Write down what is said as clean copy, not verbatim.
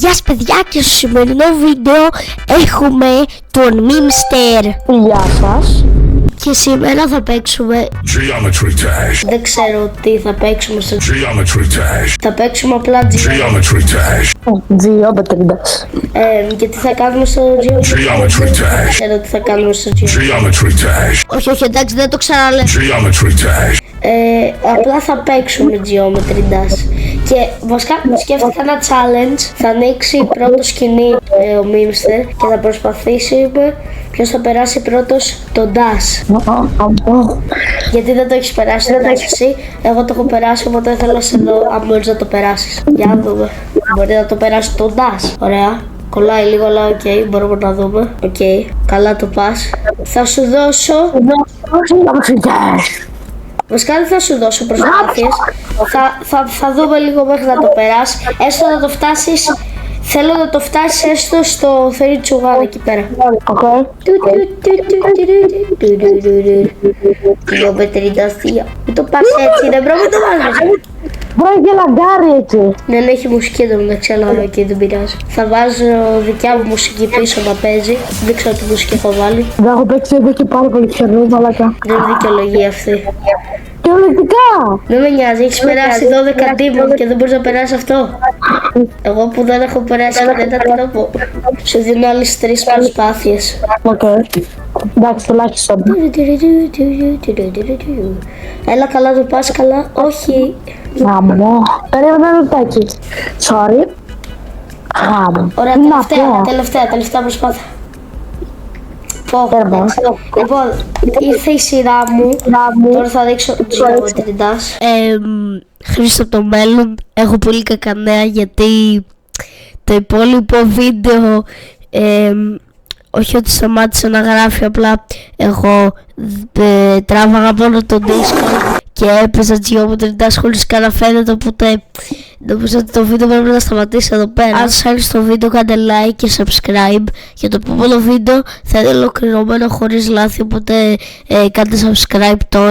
Γεια σας παιδιά, και στο σημερινό βίντεο έχουμε τον Mimster. Γεια σας. Και σήμερα θα παίξουμε Geometry Dash. Δεν ξέρω τι θα παίξουμε στο Geometry Dash. Θα παίξουμε απλά Geometry Dash. Geometry Dash. και τι θα κάνουμε στο Geometry Dash. ξέρω τι θα κάνουμε στο Geometry Dash. Όχι, εντάξει, δεν το ξαναλέω. Geometry Dash. Απλά θα παίξουμε Geometry Dash. Και βασικά σκέφτηκα ένα challenge. Θα ανοίξει πρώτο σκηνή ο Mimster και θα προσπαθήσουμε ποιος θα περάσει πρώτος το Dash. Γιατί δεν το έχεις περάσει, δεν το έχεις εσύ. Εγώ το έχω περάσει, οπότε θέλω σε δω αν μπορείς να το περάσεις. Για να δούμε. Μπορεί να το περάσει το Dash. Ωραία. Κολλάει λίγο, αλλά οκ, μπορούμε να δούμε. Οκ, καλά το πας. Θα σου δώσω. Geometry Dash. Βασικά δεν θα σου δώσω προσπάθειες. Θα δούμε λίγο μέχρι να το περάσει. Έστω να το φτάσεις. Θέλω να το φτάσεις έστω στο θερί τσουγάν εκεί πέρα. Geometry Dash. Μην το πας έτσι, ρε μπρο, μην το βάζεις. Μπορεί και λαγκάρι έτσι. Ναι, έχει μουσική εδώ μεταξύ, αλλά εκεί δεν πειράζει. Θα βάζω δικιά μου μουσική πίσω να παίζει. Δεν ξέρω τι μουσική έχω βάλει. Δεν έχω παίξει εδώ και πάρα πολύ καιρό, μαλακά. Δεν είναι δικαιολογία αυτή. Κυριολεκτικά. Δεν με νοιάζει, έχεις περάσει 12 τύπων και δεν μπορείς να περάσεις αυτό. Εγώ που δεν έχω περάσει κανένα τρόπο. Σου δίνω άλλες 3 προσπάθειες. Οκ. Εντάξει, τουλάχιστον. Έλα, καλά το πας, καλά. Όχι. Γάμο. Περίμενα ένα λεπτάκι. Sorry. Γάμο. Ωραία, Τι να πω. τελευταία προσπάθεια. Τέρμα. Λοιπόν, ήρθε η σειρά μου. Τώρα θα δείξω Geometry Dash. Χρήστο από το μέλλον. Έχω πολύ κακά νέα γιατί το υπόλοιπο βίντεο όχι ότι σταμάτησε να γράφει, απλά εγώ τράβαγα μόνο το Discord και έπαιζα Geometry Dash χωρίς καν να φαίνεται, οπότε νομίζω ότι το βίντεο πρέπει να σταματήσει εδώ πέρα. Αν σας άρεσε το βίντεο, κάντε like και subscribe. Για το επόμενο βίντεο θα είναι ολοκληρωμένο χωρίς λάθη, οπότε κάντε subscribe τώρα.